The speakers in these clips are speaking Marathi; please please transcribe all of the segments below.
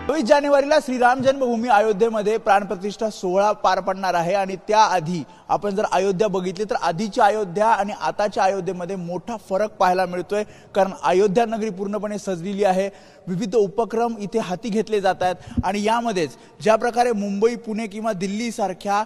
23 जानेवारीला श्रीराम जन्मभूमी अयोध्येमध्ये प्राणप्रतिष्ठा सोहळा पार पडणार आहे आणि त्याआधी आपण जर अयोध्या बघितली तर आधीची अयोध्या आणि आताच्या अयोध्येमध्ये मोठा फरक पाहायला मिळतोय। कारण अयोध्या नगरी पूर्णपणे सजलेली आहे, विविध उपक्रम इथे हाती घेतले जात आहेत आणि यामध्येच ज्या प्रकारे मुंबई, पुणे किंवा दिल्ली सारख्या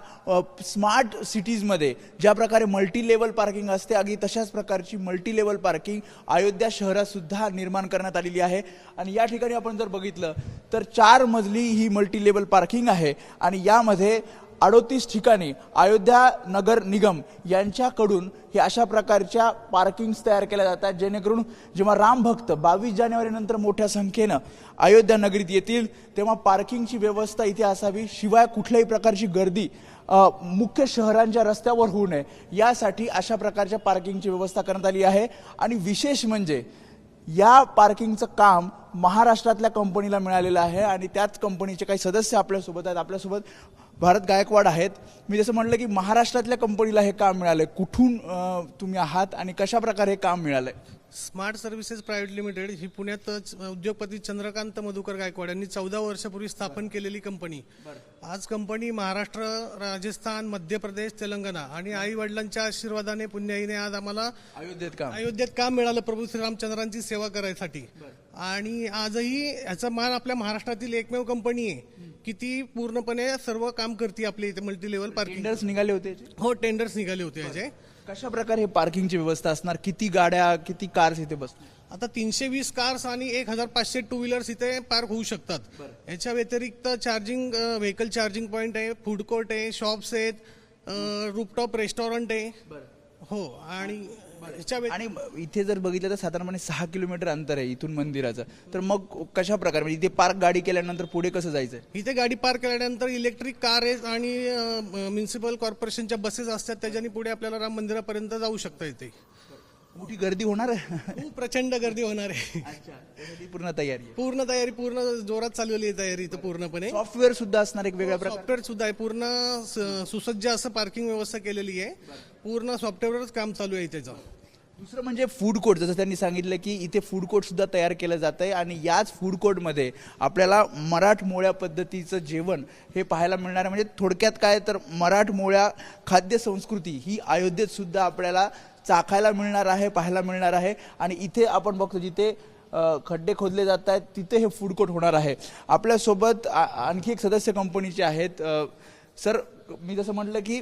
स्मार्ट सिटीजमध्ये ज्या प्रकारे मल्टी लेवल पार्किंग असते, अगदी तशाच प्रकारची मल्टी लेवल पार्किंग अयोध्या शहरात सुद्धा निर्माण करण्यात आलेली आहे। आणि या ठिकाणी आपण जर बघितलं तर 4 मजली ही मल्टी लेवल पार्किंग आहे आणि यामध्ये 38 ठिकाणी अयोध्या नगर निगम यांच्याकडून हे अशा प्रकारच्या पार्किंग्स तयार केल्या जातात, जेणेकरून जेव्हा राम भक्त 22 जानेवारी नंतर मोठ्या संख्येने अयोध्या नगरीत येतील तेव्हा पार्किंगची व्यवस्था इथे असावी, शिवाय कुठल्याही प्रकारची गर्दी मुख्य शहरांच्या रस्त्यावर होऊ नये यासाठी अशा प्रकारच्या पार्किंगची व्यवस्था करण्यात आली आहे। आणि विशेष म्हणजे या पार्किंगचं काम महाराष्ट्रातल्या कंपनीला मिळालेलं आहे आणि त्याच कंपनीचे काही सदस्य आपल्यासोबत आहेत। आपल्यासोबत भारत गायकवाड आहेत। मी जसं म्हटलं की महाराष्ट्रातल्या कंपनीला हे काम मिळालंय, कुठून तुम्ही आहात आणि कशा प्रकारे हे काम मिळालंय? स्मार्ट सर्व्हिसेस प्रायव्हेट लिमिटेड ही पुण्यातच उद्योगपती चंद्रकांत मधुकर गायकवाड यांनी 14 वर्षापूर्वी स्थापन केलेली कंपनी। आज कंपनी महाराष्ट्र, राजस्थान, मध्य प्रदेश, तेलंगणा आणि आई वडिलांच्या आशीर्वादाने, पुण्याईने आज आम्हाला अयोध्येत काम मिळालं प्रभू श्रीरामचंद्रांची सेवा करायसाठी। आणि आजही याचा मान आपल्या महाराष्ट्रातील एकमेव कंपनी आहे की ती पूर्णपणे सर्व काम करते आपल्या इथे मल्टी लेवल पार्किंग। टेंडर्स निघाले होते? हो, टेंडर्स निघाले होते याचे। कशा प्रकारे हे पार्किंगची व्यवस्था असणार? किती गाड्या, किती कार्स इथे बसणार? आता 320 कार्स आणि 1500 टू व्हीलर्स इथे पार्क होऊ शकतात। याच्या व्यतिरिक्त चार्जिंग व्हेकल चार्जिंग पॉइंट आहे, फूड कोर्ट आहे, शॉप्स आहेत, रूफटॉप रेस्टॉरंट आहे। हो, आणि आणि इथे जर बघितलं तर साधारणपणे 6 किलोमीटर अंतर आहे इथून मंदिराचं, तर मग कशा प्रकारे म्हणजे इथे पार्क गाडी केल्यानंतर पुढे कसं जायचं? इथे गाडी पार्क केल्यानंतर इलेक्ट्रिक कार आहे आणि म्युन्सिपल कॉर्पोरेशनच्या बसेस असतात, त्याच्यानी पुढे आपल्याला राम मंदिरापर्यंत जाऊ शकता। इथे मोठी गर्दी होणार आहे? खूप प्रचंड गर्दी होणार आहे। पूर्ण तयारी? पूर्ण तयारी, पूर्ण जोरात चालवली आहे तयारी इथं पूर्णपणे। सॉफ्टवेअर सुद्धा असणार एक वेगळ्या प्रकार? सॉफ्टवेअर सुद्धा आहे, पूर्ण सुसज्ज असं पार्किंग व्यवस्था केलेली आहे, पूर्ण सॉफ्टवेअरच काम चालू आहे त्याचं। दुसरं म्हणजे फूड कोर्ट, जसं त्यांनी सांगितलं की इथे फूड कोर्ट सुद्धा तयार केलं जात आहे आणि याच फूड कोर्टमध्ये आपल्याला मराठमोळ्या पद्धतीचं जेवण हे पाहायला मिळणार आहे। म्हणजे थोडक्यात काय तर मराठमोळ्या खाद्य संस्कृती ही अयोध्येत सुद्धा आपल्याला चाखायला मिळणार आहे, पाहायला मिळणार आहे। आणि इथे आपण बघतो जिथे खड्डे खोदले जात आहेत तिथे हे फूड कोर्ट होणार आहे। आपल्यासोबत आणखी एक सदस्य कंपनीचे आहेत। सर, मी जसं म्हटलं की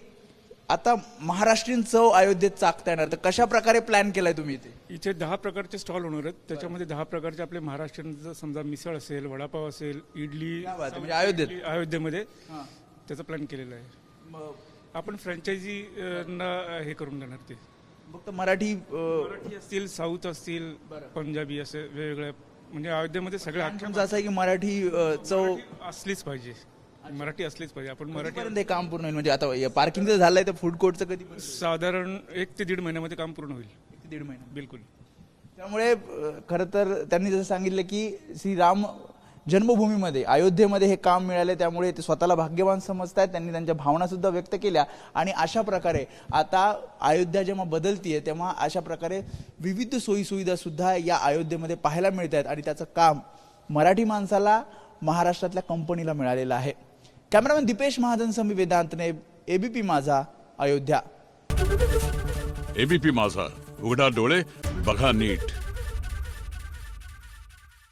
आता महाराष्ट्रीयन चव अयोध्येत चाखता येणार, तर कशा प्रकारे प्लॅन केलाय तुम्ही? इथे 10 प्रकारचे स्टॉल होणार आहेत, त्याच्यामध्ये 10 प्रकारचे आपले महाराष्ट्रीयन, समजा मिसळ असेल, वडापाव असेल, इडली, म्हणजे अयोध्येमध्ये त्याचा प्लॅन केलेला आहे। आपण फ्रँचायझी हे करून देणार, ते फक्त मराठी असतील, साऊथ असतील, पंजाबी असे वेगवेगळ्या, म्हणजे अयोध्येमध्ये सगळ्या असं आहे की मराठी चव असलीच पाहिजे, मराठी असलीच पाहिजे। आपण मराठी काम पूर्ण होईल म्हणजे आता पार्किंग जर झालंय तर फूड कोर्टचं कधी? साधारण 1 ते 1.5 महिन्यामध्ये काम पूर्ण होईल। 1 ते 1.5 महिना? बिलकुल। त्यामुळे खरं तर त्यांनी जसं सांगितलं की श्रीराम जन्मभूमीमध्ये अयोध्येमध्ये हे काम मिळाले, त्यामुळे ते स्वतःला भाग्यवान समजतात। त्यांनी त्यांच्या भावना सुद्धा व्यक्त केल्या आणि अशा प्रकारे आता अयोध्या जेव्हा बदलतीये तेव्हा अशा प्रकारे विविध सोयी सुविधा सुद्धा या अयोध्येमध्ये पाहायला मिळत आहेत आणि त्याचं काम मराठी माणसाला, महाराष्ट्रातल्या कंपनीला मिळालेलं आहे। कॅमेरामॅन दीपेश महाजन, वेदांतने, एबीपी माझा, अयोध्या। एबीपी माझा, उघडा डोळे बघा नीट।